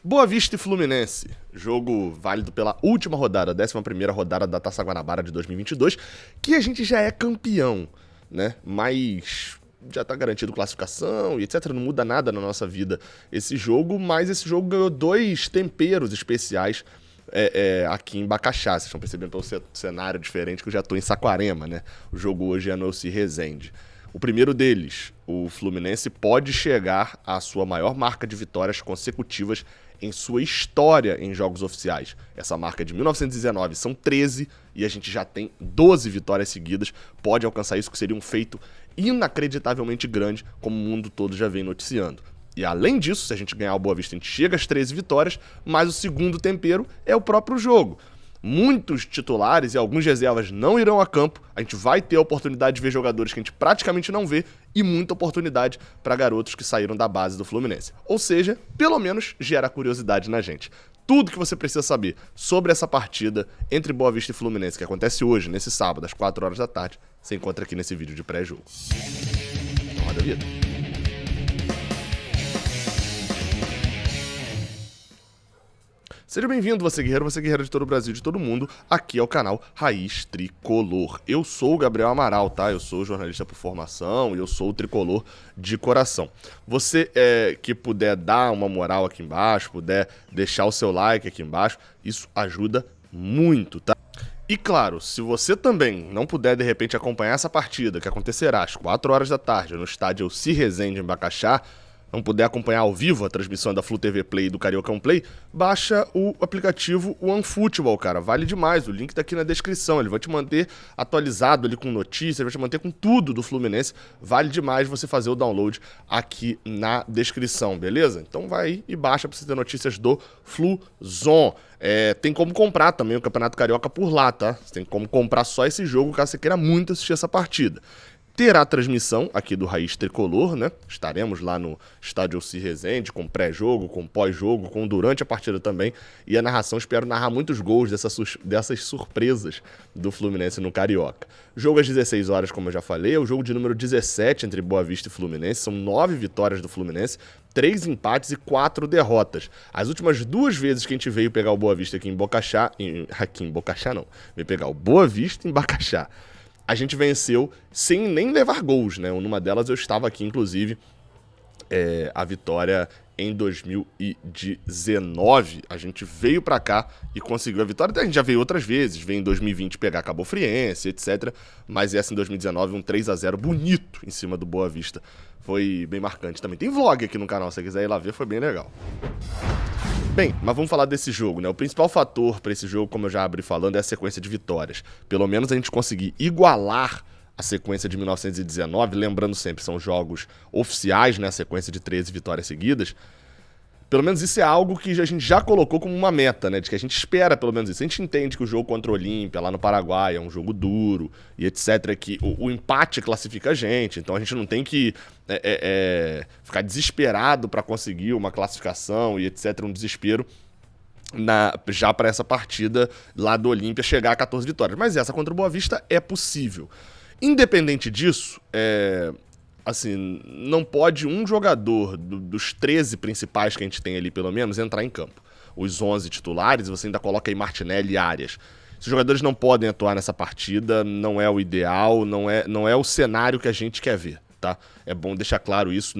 Boa Vista e Fluminense, jogo válido pela última rodada, a 11ª rodada da Taça Guanabara de 2022, que a gente já é campeão, né? Mas já tá garantido classificação e etc, não muda nada na nossa vida esse jogo, mas esse jogo ganhou dois temperos especiais aqui em Bacaxá. Vocês estão percebendo pelo cenário diferente que eu já tô em Saquarema, né? O jogo hoje é no Elci Resende. O primeiro deles, o Fluminense pode chegar à sua maior marca de vitórias consecutivas em sua história em jogos oficiais. Essa marca é de 1919, são 13 e a gente já tem 12 vitórias seguidas. Pode alcançar isso, que seria um feito inacreditavelmente grande, como o mundo todo já vem noticiando. E além disso, se a gente ganhar o Boa Vista, a gente chega às 13 vitórias, mas o segundo tempero é o próprio jogo. Muitos titulares e alguns reservas não irão a campo, a gente vai ter a oportunidade de ver jogadores que a gente praticamente não vê e muita oportunidade para garotos que saíram da base do Fluminense. Ou seja, pelo menos gera curiosidade na gente. Tudo que você precisa saber sobre essa partida entre Boa Vista e Fluminense, que acontece hoje, nesse sábado, às 4 horas da tarde, você encontra aqui nesse vídeo de pré-jogo. Então, roda a vida. Seja bem-vindo, você guerreiro de todo o Brasil, de todo mundo, aqui é o canal Raiz Tricolor. Eu sou o Gabriel Amaral, tá? Eu sou jornalista por formação e eu sou o tricolor de coração. Você que puder dar uma moral aqui embaixo, puder deixar o seu like aqui embaixo, isso ajuda muito, tá? E claro, se você também não puder de repente acompanhar essa partida, que acontecerá às 4 horas da tarde no estádio Elci Resende em Bacaxá, não puder acompanhar ao vivo a transmissão da Flu TV Play e do Cariocão Play, baixa o aplicativo OneFootball, cara. Vale demais, o link tá aqui na descrição. Ele vai te manter atualizado ali com notícias, vai te manter com tudo do Fluminense. Vale demais você fazer o download aqui na descrição, beleza? Então vai aí e baixa pra você ter notícias do Fluzon. Tem como comprar também o Campeonato Carioca por lá, tá? Você tem como comprar só esse jogo caso você queira muito assistir essa partida. Terá transmissão aqui do Raiz Tricolor, né? Estaremos lá no estádio Elci Resende, com pré-jogo, com pós-jogo, com durante a partida também. E a narração, espero narrar muitos gols dessas surpresas do Fluminense no Carioca. Jogo às 16 horas, como eu já falei, é o jogo de número 17 entre Boa Vista e Fluminense. São 9 vitórias do Fluminense, 3 empates e 4 derrotas. As últimas 2 vezes que a gente veio pegar o Boa Vista aqui em Bacaxá, veio pegar o Boa Vista em Bacaxá, a gente venceu sem nem levar gols, né? Numa delas eu estava aqui, inclusive, a vitória em 2019. A gente veio pra cá e conseguiu a vitória. A gente já veio outras vezes, veio em 2020 pegar Cabo Friense, etc. Mas essa em 2019, um 3-0 bonito em cima do Boa Vista. Foi bem marcante também. Tem vlog aqui no canal, se você quiser ir lá ver, foi bem legal. Bem, mas vamos falar desse jogo, né? O principal fator para esse jogo, como eu já abri falando, é a sequência de vitórias. Pelo menos a gente conseguir igualar a sequência de 1919, lembrando sempre, são jogos oficiais, né? A sequência de 13 vitórias seguidas. Pelo menos isso é algo que a gente já colocou como uma meta, né? De que a gente espera pelo menos isso. A gente entende que o jogo contra o Olímpia, lá no Paraguai, é um jogo duro e etc. Que o empate classifica a gente. Então a gente não tem que ficar desesperado para conseguir uma classificação e etc. Um desespero já para essa partida lá do Olímpia chegar a 14 vitórias. Mas essa contra o Boa Vista é possível. Independente disso, assim, não pode um jogador dos 13 principais que a gente tem ali, pelo menos, entrar em campo. Os 11 titulares, você ainda coloca aí Martinelli e Arias. Os jogadores não podem atuar nessa partida, não é o ideal, não é o cenário que a gente quer ver, tá? É bom deixar claro isso,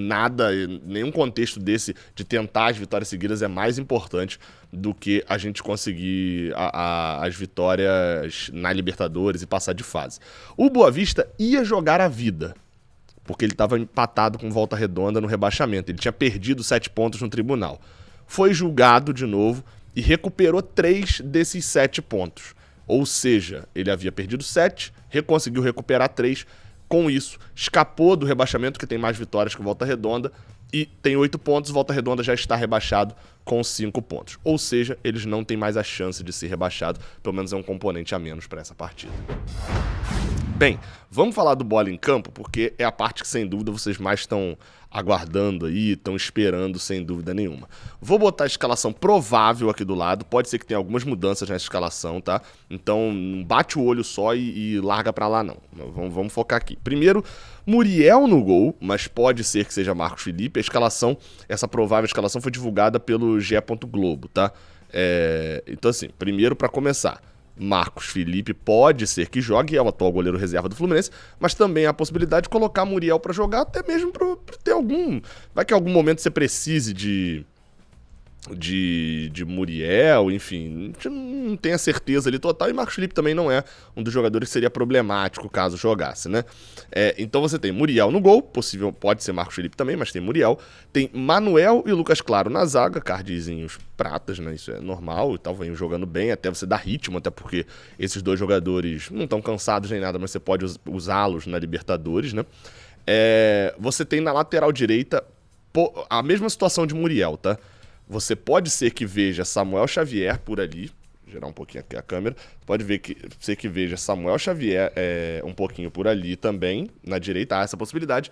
nenhum contexto desse de tentar as vitórias seguidas é mais importante do que a gente conseguir as vitórias na Libertadores e passar de fase. O Boa Vista ia jogar a vida, porque ele estava empatado com Volta Redonda no rebaixamento. Ele tinha perdido 7 pontos no tribunal. Foi julgado de novo e recuperou 3 desses 7 pontos. Ou seja, ele havia perdido 7, conseguiu recuperar 3. Com isso, escapou do rebaixamento, que tem mais vitórias que Volta Redonda, e tem 8 pontos. Volta Redonda já está rebaixado com 5 pontos. Ou seja, eles não têm mais a chance de ser rebaixado. Pelo menos é um componente a menos para essa partida. Bem, vamos falar do bola em campo, porque é a parte que, sem dúvida, vocês mais estão aguardando aí, estão esperando, sem dúvida nenhuma. Vou botar a escalação provável aqui do lado, pode ser que tenha algumas mudanças nessa escalação, tá? Então, não bate o olho só e larga pra lá, não. Vamos focar aqui. Primeiro, Muriel no gol, mas pode ser que seja Marcos Felipe. A escalação, essa provável escalação foi divulgada pelo GE. Globo, tá? Então, assim, primeiro pra começar, Marcos Felipe pode ser que jogue, é o atual goleiro reserva do Fluminense, mas também há a possibilidade de colocar Muriel pra jogar, até mesmo pra ter algum... Vai que em algum momento você precise de Muriel, enfim, a gente não tem a certeza ali total, e Marcos Felipe também não é um dos jogadores que seria problemático caso jogasse, né? Então você tem Muriel no gol, possível, pode ser Marcos Felipe também, mas tem Muriel, tem Manuel e Lucas Claro na zaga, cardzinhos pratas, né? Isso é normal e tal, vem jogando bem, até você dar ritmo, até porque esses dois jogadores não estão cansados nem nada, mas você pode usá-los na Libertadores, né? Você tem na lateral direita a mesma situação de Muriel, tá? Você pode ser que veja Samuel Xavier por ali, vou girar um pouquinho aqui a câmera, pode ser que veja Samuel Xavier um pouquinho por ali também, na direita, há essa possibilidade,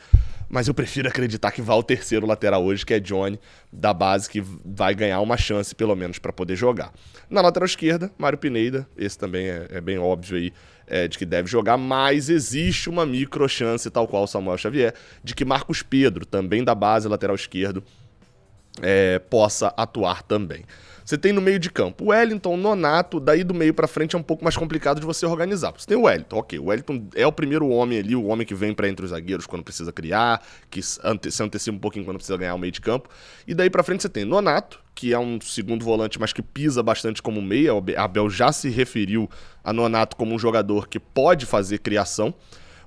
mas eu prefiro acreditar que vai o terceiro lateral hoje, que é Johnny, da base, que vai ganhar uma chance, pelo menos, para poder jogar. Na lateral esquerda, Mário Pineda, esse também é bem óbvio aí, de que deve jogar, mas existe uma micro chance, tal qual Samuel Xavier, de que Marcos Pedro, também da base, lateral esquerdo, possa atuar também. Você tem no meio de campo o Wellington, o Nonato, daí do meio pra frente é um pouco mais complicado de você organizar. Você tem o Wellington, ok, o Wellington é o primeiro homem ali, o homem que vem pra entre os zagueiros quando precisa criar, que se antecipa um pouquinho quando precisa ganhar o meio de campo, e daí pra frente você tem Nonato, que é um segundo volante, mas que pisa bastante como meia. A Abel já se referiu a Nonato como um jogador que pode fazer criação.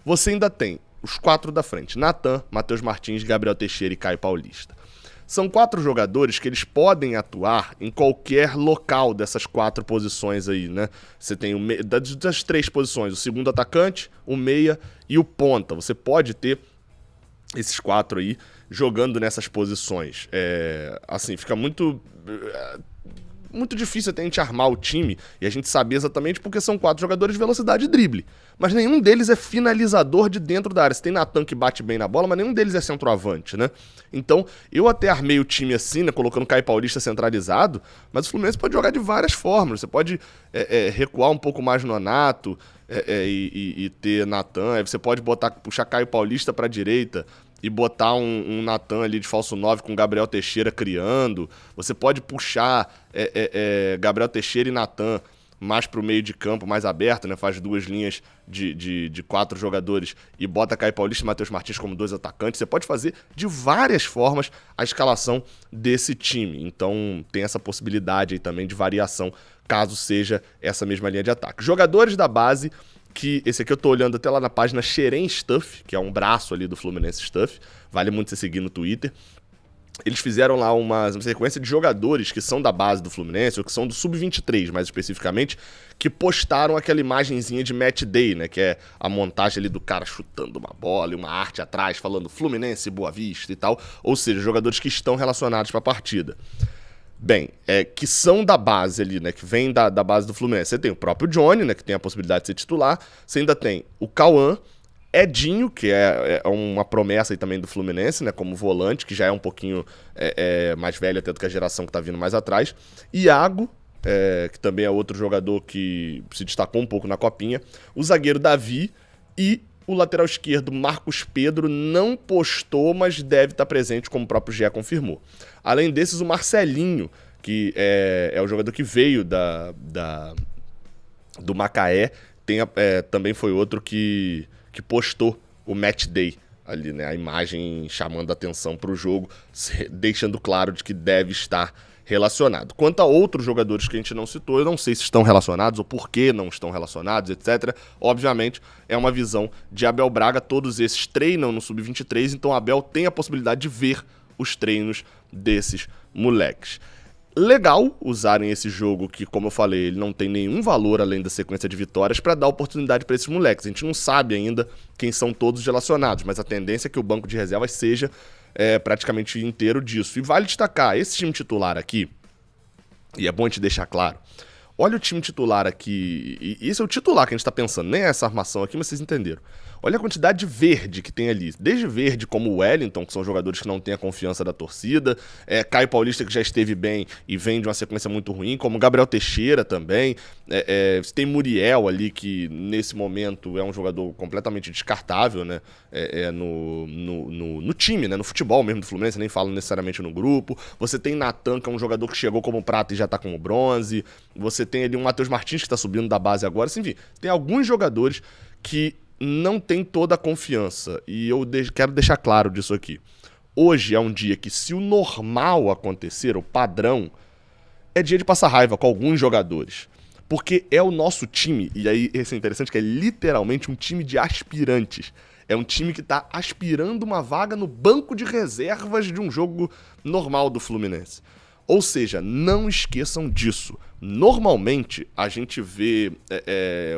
Você ainda tem os quatro da frente, Natan, Matheus Martins, Gabriel Teixeira e Caio Paulista. São 4 jogadores que eles podem atuar em qualquer local dessas 4 posições aí, né? Você tem das 3 posições, o segundo atacante, o meia e o ponta. Você pode ter esses 4 aí jogando nessas posições. Assim, fica muito difícil até a gente armar o time e a gente saber exatamente porque são 4 jogadores de velocidade e drible. Mas nenhum deles é finalizador de dentro da área. Você tem Natan que bate bem na bola, mas nenhum deles é centroavante, né? Então, eu até armei o time assim, né, colocando o Caio Paulista centralizado, mas o Fluminense pode jogar de várias formas. Você pode recuar um pouco mais no Nonato e ter Natan. Aí você pode puxar Caio Paulista para a direita e botar um Natan ali de falso 9 com Gabriel Teixeira criando. Você pode puxar Gabriel Teixeira e Natan mais pro meio de campo, mais aberto, né? Faz 2 linhas de 4 jogadores e bota Caio Paulista e Matheus Martins como 2 atacantes. Você pode fazer de várias formas a escalação desse time. Então tem essa possibilidade aí também de variação, caso seja essa mesma linha de ataque. Jogadores da base, que esse aqui eu tô olhando até lá na página Xerém Stuff, que é um braço ali do Fluminense Stuff, vale muito você seguir no Twitter. Eles fizeram lá uma sequência de jogadores que são da base do Fluminense, ou que são do Sub-23, mais especificamente, que postaram aquela imagenzinha de match day, né? Que é a montagem ali do cara chutando uma bola e uma arte atrás, falando Fluminense, Boa Vista e tal. Ou seja, jogadores que estão relacionados para a partida. Bem, que são da base ali, né? Que vem da base do Fluminense. Você tem o próprio Johnny, né? Que tem a possibilidade de ser titular. Você ainda tem o Cauã, Edinho, que é uma promessa aí também do Fluminense, né, como volante, que já é um pouquinho mais velho até do que a geração que tá vindo mais atrás. Iago, que também é outro jogador que se destacou um pouco na copinha. O zagueiro Davi e o lateral esquerdo Marcos Pedro não postou, mas deve estar presente, como o próprio GE confirmou. Além desses, o Marcelinho, que é o jogador que veio do Macaé, também foi outro que postou o match day ali, né? A imagem chamando a atenção para o jogo, deixando claro de que deve estar relacionado. Quanto a outros jogadores que a gente não citou, eu não sei se estão relacionados ou por que não estão relacionados, etc. Obviamente, é uma visão de Abel Braga. Todos esses treinam no Sub-23, então Abel tem a possibilidade de ver os treinos desses moleques. Legal usarem esse jogo que, como eu falei, ele não tem nenhum valor além da sequência de vitórias para dar oportunidade para esses moleques. A gente não sabe ainda quem são todos relacionados, mas a tendência é que o banco de reservas seja praticamente inteiro disso. E vale destacar, esse time titular aqui, e é bom a gente deixar claro, olha o time titular aqui, e esse é o titular que a gente tá pensando, nem essa armação aqui, mas vocês entenderam. Olha a quantidade de verde que tem ali. Desde verde como o Wellington, que são jogadores que não têm a confiança da torcida. Caio Paulista, que já esteve bem e vem de uma sequência muito ruim. Como Gabriel Teixeira também. Você tem Muriel ali, que nesse momento é um jogador completamente descartável, né? No time, né? No futebol mesmo do Fluminense, nem falo necessariamente no grupo. Você tem Natan, que é um jogador que chegou como prata e já tá como bronze. Você tem ali um Matheus Martins, que tá subindo da base agora. Assim, enfim, tem alguns jogadores que não tem toda a confiança. E eu quero deixar claro disso aqui. Hoje é um dia que, se o normal acontecer, o padrão, é dia de passar raiva com alguns jogadores. Porque é o nosso time, e aí esse é interessante, que é literalmente um time de aspirantes. É um time que tá aspirando uma vaga no banco de reservas de um jogo normal do Fluminense. Ou seja, não esqueçam disso. Normalmente, a gente vê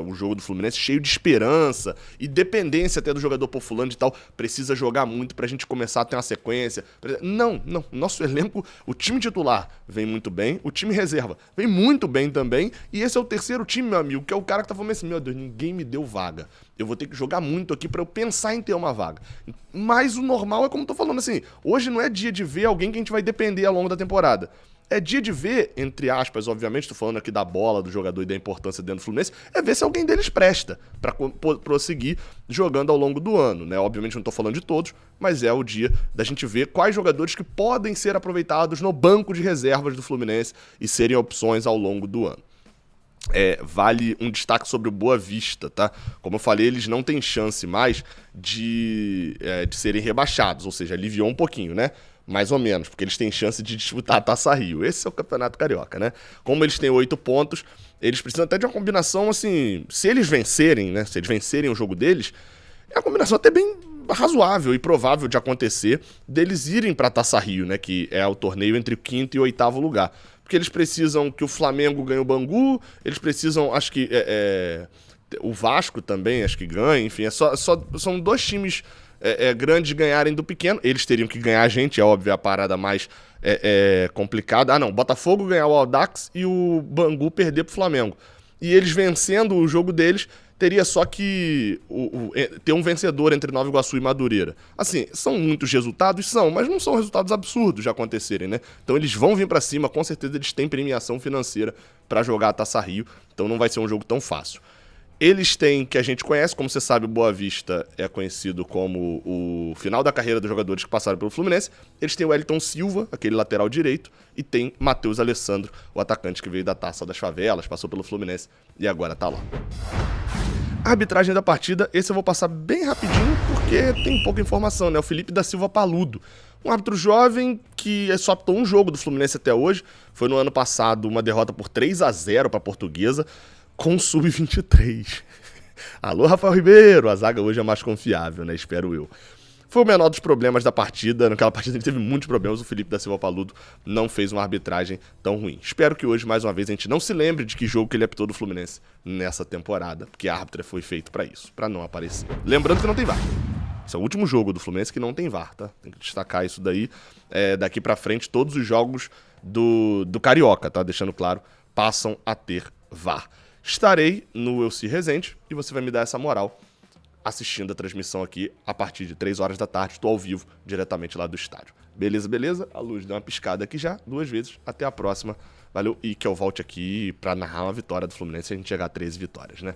o jogo do Fluminense cheio de esperança e dependência até do jogador por fulano e tal. Precisa jogar muito pra gente começar a ter uma sequência. Não. Nosso elenco, o time titular vem muito bem, o time reserva vem muito bem também. E esse é o terceiro time, meu amigo, que é o cara que tá falando assim, meu Deus, ninguém me deu vaga. Eu vou ter que jogar muito aqui pra eu pensar em ter uma vaga. Mas o normal é como eu tô falando assim, hoje não é dia de ver alguém que a gente vai depender ao longo da temporada. É dia de ver, entre aspas, obviamente, tô falando aqui da bola do jogador e da importância dentro do Fluminense, é ver se alguém deles presta pra prosseguir jogando ao longo do ano, né? Obviamente não tô falando de todos, mas é o dia da gente ver quais jogadores que podem ser aproveitados no banco de reservas do Fluminense e serem opções ao longo do ano. Vale um destaque sobre o Boa Vista, tá? Como eu falei, eles não têm chance mais de serem rebaixados, ou seja, aliviou um pouquinho, né? Mais ou menos, porque eles têm chance de disputar a Taça Rio. Esse é o Campeonato Carioca, né? Como eles têm 8 pontos, eles precisam até de uma combinação, assim... Se eles vencerem, né? Se eles vencerem o jogo deles, é uma combinação até bem razoável e provável de acontecer deles irem pra Taça Rio, né? Que é o torneio entre o 5º e o 8º lugar. Porque eles precisam que o Flamengo ganhe o Bangu, eles precisam, acho que... o Vasco também, acho que ganha, enfim. São 2 times... grandes ganharem do pequeno, eles teriam que ganhar a gente, é óbvio, a parada mais complicada. Não, Botafogo ganhar o Audax e o Bangu perder pro Flamengo. E eles vencendo o jogo deles, teria só que ter um vencedor entre Nova Iguaçu e Madureira. Assim, são muitos resultados? São, mas não são resultados absurdos de acontecerem, né? Então eles vão vir pra cima, com certeza eles têm premiação financeira pra jogar a Taça Rio, então não vai ser um jogo tão fácil. Eles têm, que a gente conhece, como você sabe, o Boa Vista é conhecido como o final da carreira dos jogadores que passaram pelo Fluminense. Eles têm o Wellington Silva, aquele lateral direito, e tem Matheus Alessandro, o atacante que veio da Taça das Favelas, passou pelo Fluminense e agora tá lá. A arbitragem da partida, esse eu vou passar bem rapidinho porque tem pouca informação, né? O Felipe da Silva Paludo, um árbitro jovem que só apitou um jogo do Fluminense até hoje. Foi no ano passado uma derrota por 3-0 para a Portuguesa, com sub-23. Alô, Rafael Ribeiro, a zaga hoje é mais confiável, né? Espero eu. Foi o menor dos problemas da partida. Naquela partida ele teve muitos problemas. O Felipe da Silva Paludo não fez uma arbitragem tão ruim. Espero que hoje, mais uma vez, a gente não se lembre de que jogo que ele apitou do Fluminense nessa temporada, porque a árbitra foi feito pra isso, pra não aparecer. Lembrando que não tem VAR. Esse é o último jogo do Fluminense que não tem VAR, tá? Tem que destacar isso daí. Daqui pra frente, todos os jogos do Carioca, tá? Deixando claro, passam a ter VAR. Estarei no Elci Resende e você vai me dar essa moral assistindo a transmissão aqui a partir de 3 horas da tarde. Estou ao vivo, diretamente lá do estádio. Beleza, beleza? A luz deu uma piscada aqui já, 2 vezes. Até a próxima. Valeu. E que eu volte aqui pra narrar uma vitória do Fluminense e a gente chegar a 13 vitórias, né?